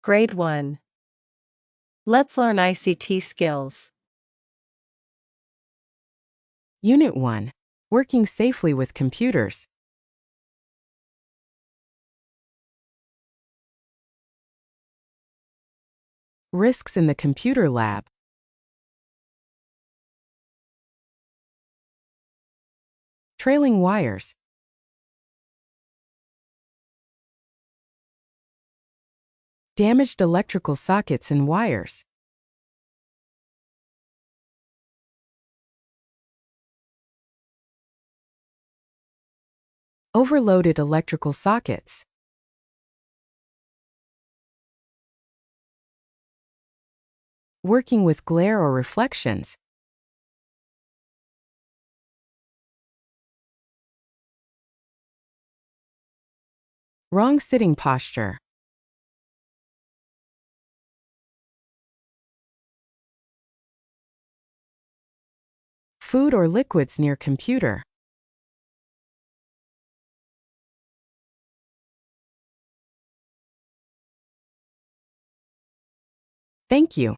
Grade 1. Let's learn ICT skills. Unit 1. Working safely with computers. Risks in the computer lab. Trailing wires. Damaged electrical sockets and wires. Overloaded electrical sockets. Working with glare or reflections. Wrong sitting posture. Food or liquids near computer. Thank you.